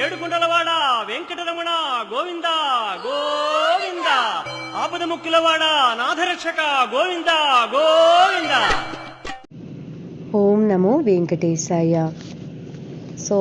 ఏడుకుంటలవాడ వెంకటరమణ గోవింద గోవింద ఆపద ముక్కులవాడ నాథరక్షక Govinda Govinda. Om Namo Venkatesaya. So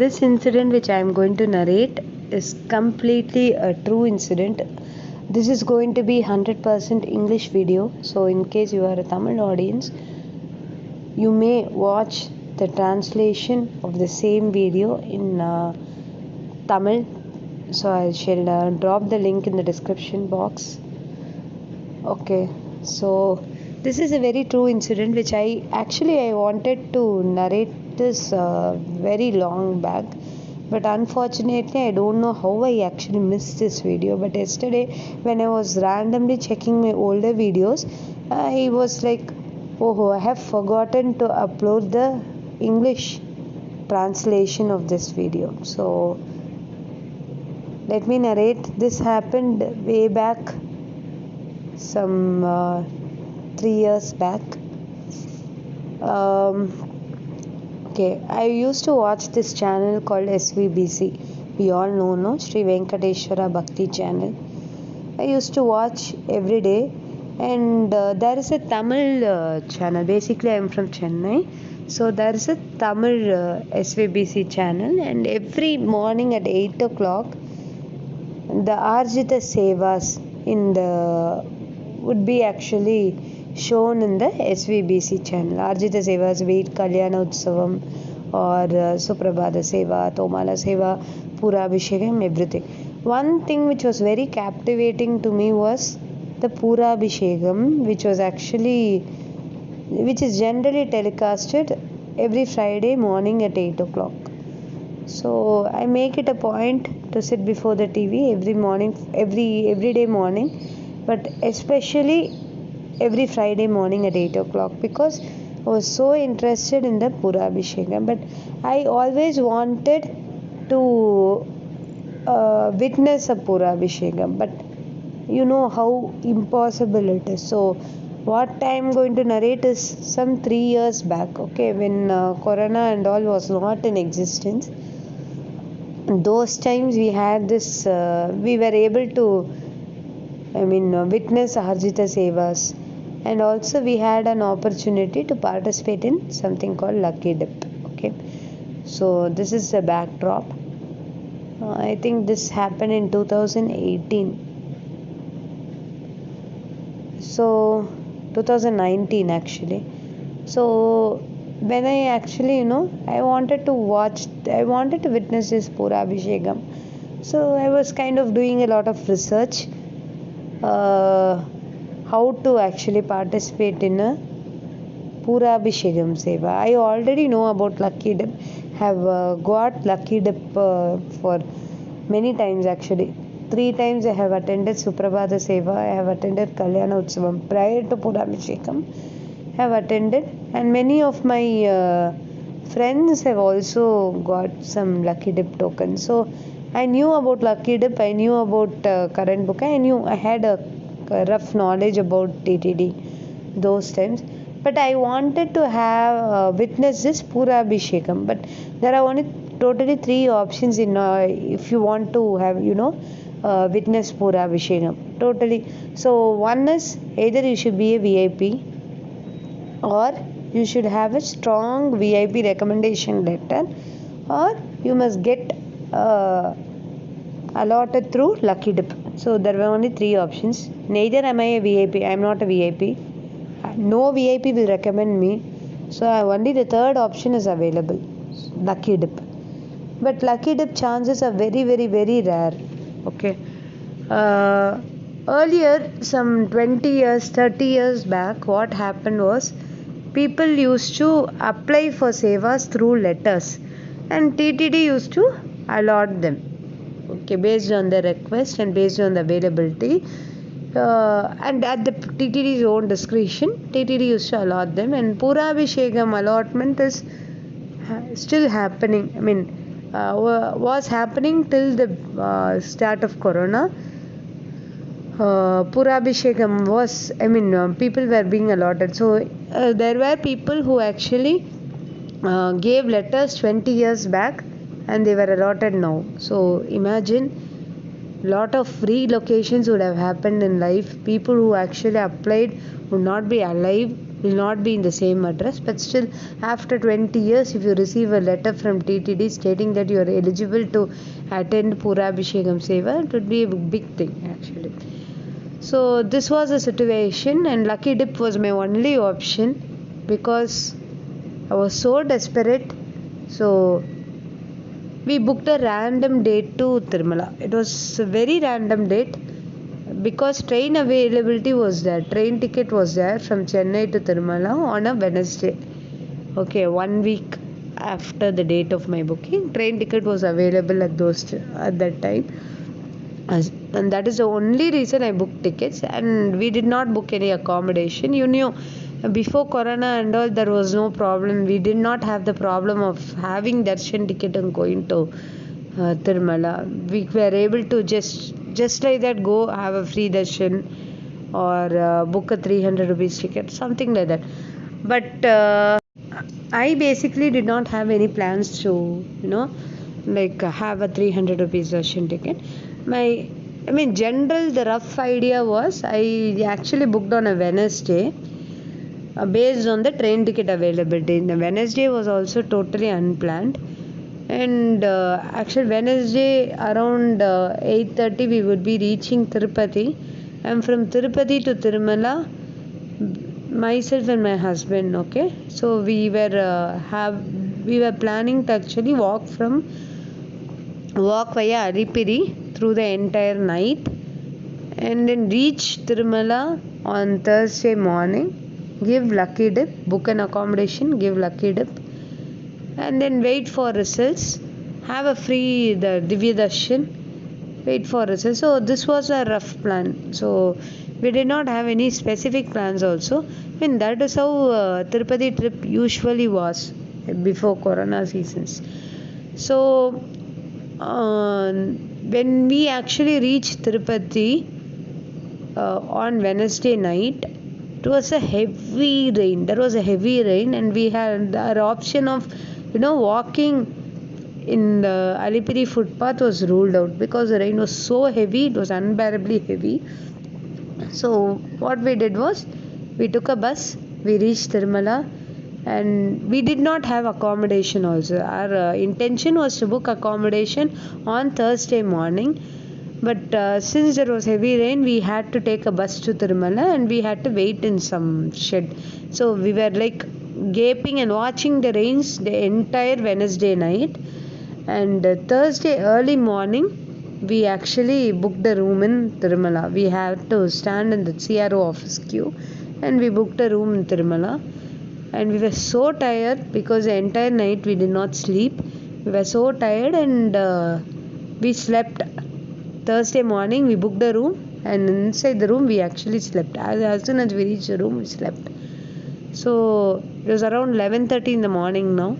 this incident which I am going to narrate is completely a true incident. This is going to be 100% English video. So in case you are a Tamil audience, you may watch the translation of the same video in Tamil. So I shall drop the link in the description box. Okay, so this is a very true incident which I wanted to narrate this very long back, but unfortunately I don't know how I actually missed this video. But yesterday when I was randomly checking my older videos, I was like, oh, I have forgotten to upload the English translation of this video. So let me narrate. This happened way back, some 3 years back. Okay, I used to watch this channel called SVBC. We all know, no? Sri Venkateshwara Bhakti channel. I used to watch every day, and there is a Tamil channel. Basically, I am from Chennai, so there is a Tamil SVBC channel, and every morning at 8 o'clock, the Arjita Sevas in the would be actually shown in the SVBC channel. Arjita Sevas, Ved Kalyana Utsavam, or Suprabhata Seva, Tomala Seva, Purabhishekam, everything. One thing which was very captivating to me was the Purabhishekam, which is generally telecasted every Friday morning at 8 o'clock. So I make it a point to sit before the TV every morning, every day morning, but especially every Friday morning at 8 o'clock, because I was so interested in the Purabhishekam. But I always wanted to witness a Purabhishekam, but you know how impossible it is. So what I am going to narrate is some 3 years back, okay, when Corona and all was not in existence. Those times we had this, we were able to, witness Arjita Sevas, and also we had an opportunity to participate in something called Lucky Dip. Okay, so this is the backdrop. I think this happened in 2018. So 2019 actually. So when I actually, I wanted to witness this Purabhishekam. So I was kind of doing a lot of research how to actually participate in a Purabhishekam Seva. I already know about Lucky Dip, have got Lucky Dip for many times actually. 3 times I have attended Suprabhata Seva, I have attended Kalyana Utsavam prior to Purabhishekam, have attended, and many of my friends have also got some Lucky Dip tokens. So I knew about Lucky Dip, I knew about current book, I had a rough knowledge about TTD those times, but I wanted to have witness this Purabhishekam. But there are only totally 3 options in if you want to have witness Purabhishekam totally. So one is either you should be a VIP, or you should have a strong VIP recommendation letter, or you must get allotted through Lucky Dip. So there were only 3 options. Neither am I a VIP. I am not a VIP. No VIP will recommend me. So only the third option is available, Lucky Dip. But Lucky Dip chances are very, very, very rare. Okay. Earlier, some 20 years, 30 years back, what happened was people used to apply for sevas through letters, and TTD used to allot them. Okay, based on the request and based on the availability, and at the TTD's own discretion, TTD used to allot them. And Purabhishekam allotment is still happening. Was happening till the start of Corona. Purabhishekam was, people were being allotted. So there were people who actually gave letters 20 years back and they were allotted now. So imagine, lot of relocations would have happened in life. People who actually applied would not be alive, will not be in the same address, but still after 20 years if you receive a letter from TTD stating that you are eligible to attend Purabhishekam Seva, it would be a big thing actually. So this was the situation, and Lucky Dip was my only option because I was so desperate. So we booked a random date to Tirumala. It was a very random date because train availability was there. Train ticket was there from Chennai to Tirumala on a Wednesday. Okay, 1 week after the date of my booking, train ticket was available at that time. And that is the only reason I booked tickets, and we did not book any accommodation. You knew before Corona and all, there was no problem. We did not have the problem of having darshan ticket and going to Tirumala. We were able to just like that go have a free darshan or book a 300 rupees ticket, something like that. But I basically did not have any plans to like have a 300 rupees darshan ticket. The rough idea was I actually booked on a Wednesday based on the train ticket availability. The Wednesday was also totally unplanned, and actually Wednesday around 8:30 we would be reaching Tirupati, and from Tirupati to Tirumala, myself and my husband. Okay, so we were planning to actually walk via Alipiri through the entire night, and then reach Tirumala on Thursday morning, give Lucky Dip, book an accommodation, give Lucky Dip, and then wait for results, have a free the Divya Darshan, wait for results. So this was a rough plan. So we did not have any specific plans also. That is how Tirupati trip usually was before Corona seasons. So when we actually reached Tirupati on Wednesday night, it was a heavy rain. There was a heavy rain, and we had our option of walking in the Alipiri footpath was ruled out because the rain was so heavy. It was unbearably heavy. So what we did was we took a bus. We reached Tirumala, and we did not have accommodation also. Our intention was to book accommodation on Thursday morning, but since there was heavy rain, we had to take a bus to Tirumala, and we had to wait in some shed. So we were like gaping and watching the rains the entire Wednesday night, and Thursday early morning we actually booked a room in Tirumala. We had to stand in the CRO office queue, and we booked a room in Tirumala. And we were so tired because the entire night we did not sleep. We were so tired, and we slept. Thursday morning we booked a room, and inside the room we actually slept. As soon as we reached the room, we slept. So it was around 11:30 in the morning now,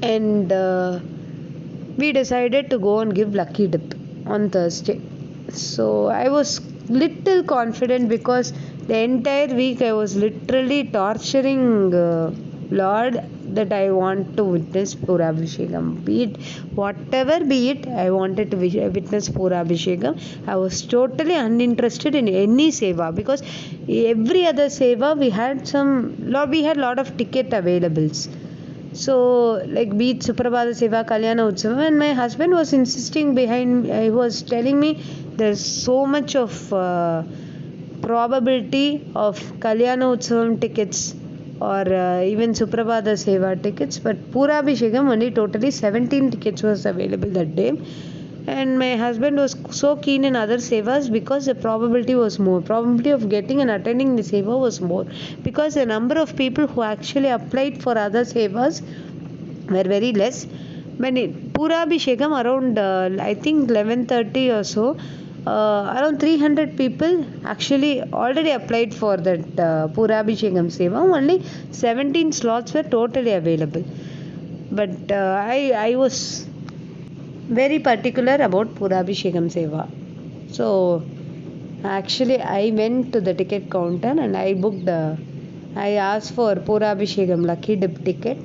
and we decided to go and give Lucky Dip on Thursday. So I was little confident because the entire week I was literally torturing Lord that I want to witness Purabhishekam. Be it whatever be it, I wanted to witness Purabhishekam. I was totally uninterested in any seva because every other seva we had lot of ticket availables. So like be it Suprabhata Seva, Kalyana Utsavam, and my husband was insisting he was telling me there's so much of probability of Kalyana Utsavam tickets or even Suprabhata Seva tickets, but Purabhishekam only totally 17 tickets was available that day. And my husband was so keen in other sevas because the probability was more. Probability of getting and attending the seva was more because the number of people who actually applied for other sevas were very less. When Purabhishekam around I think 11:30 or so, around 300 people actually already applied for that Purabhishekam seva. Only 17 slots were totally available. But I was very particular about Purabhishekam seva. So actually I went to the ticket counter and I asked for Purabhishekam Lucky Dip ticket,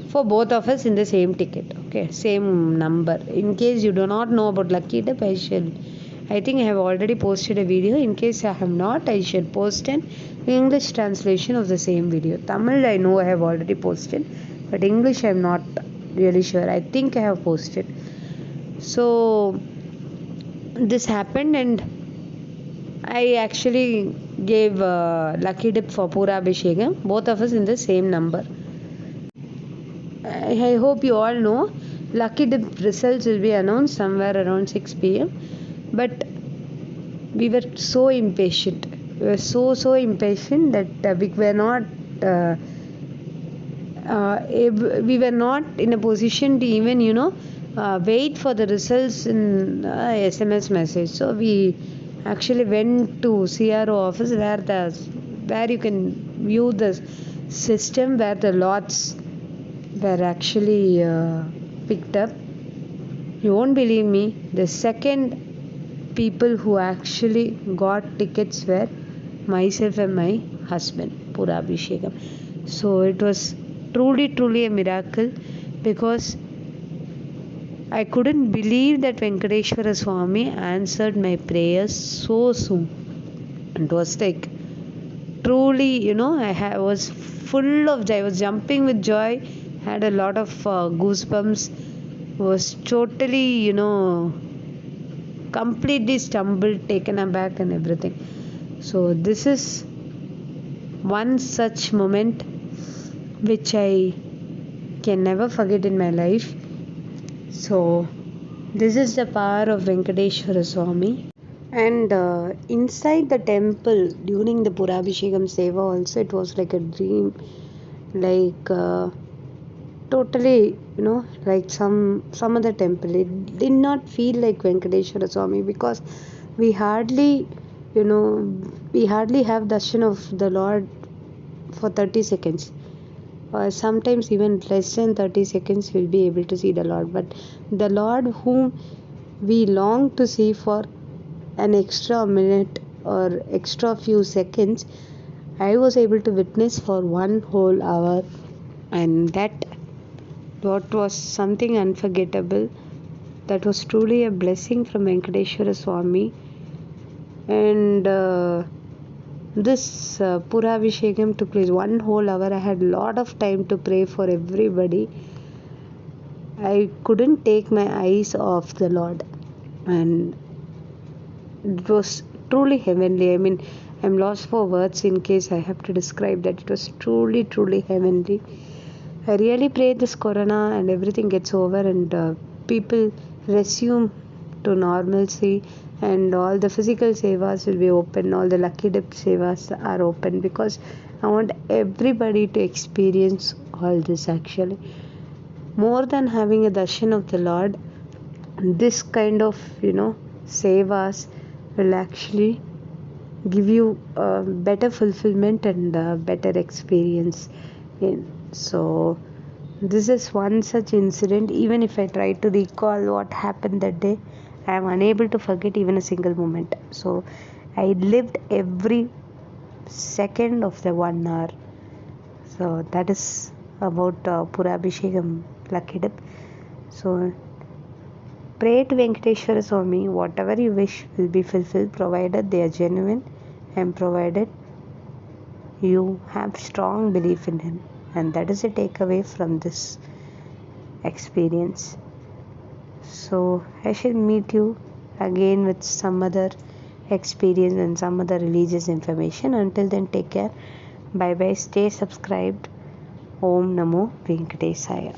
for both of us in the same ticket. Okay, same number. In case you do not know about lucky dip, I think I have already posted a video. In case I have not, I should post an English translation of the same video. Tamil I know I have already posted, but English I am not really sure. I think I have posted. So this happened, and I actually gave lucky dip for Pura Abhishekam, both of us in the same number. I hope you all know lucky dip results will be announced somewhere around 6 p.m. But we were so impatient. We were so impatient that we were not in a position to even wait for the results in SMS message. So we actually went to CRO office where you can view the system where the lots were actually picked up. You won't believe me, the second people who actually got tickets were myself and my husband, Pura Abhishekam. So it was truly a miracle, because I couldn't believe that Venkateshwara Swami answered my prayers so soon. It was like truly, I was full of joy. I was jumping with joy, had a lot of goosebumps, was totally, completely stumbled, taken aback, and everything. So this is one such moment which I can never forget in my life. So this is the power of Venkateshwara Swami. And inside the temple during the Purabhishekam Seva also, it was like a dream, like totally, like some other temple. It did not feel like Venkateshwara Swami, because we hardly have darshan of the Lord for 30 seconds, or sometimes even less than 30 seconds we'll be able to see the Lord. But the Lord whom we long to see for an extra minute or extra few seconds, I was able to witness for 1 whole hour, and that was something unforgettable. That was truly a blessing from Venkateshwara Swami. And this Purabhishekam took place 1 whole hour. I had a lot of time to pray for everybody. I couldn't take my eyes off the Lord, and it was truly heavenly. I mean, I'm lost for words in case I have to describe that. It was truly heavenly. I really pray this corona and everything gets over, and people resume to normalcy, and all the physical sevas will be open, all the lucky dip sevas are open, because I want everybody to experience all this. Actually, more than having a darshan of the Lord, this kind of sevas will actually give you a better fulfillment and a better experience. So this is one such incident. Even if I try to recall what happened that day, I am unable to forget even a single moment. So I lived every second of the 1 hour. So that is about Purabhishekam lucky dip. So pray to Venkateshwara Swami, whatever you wish will be fulfilled, provided they are genuine, and provided you have strong belief in him. And that is a takeaway from this experience. So I shall meet you again with some other experience and some other religious information. Until then, take care. Bye bye. Stay subscribed. Om Namo Venkatesaya.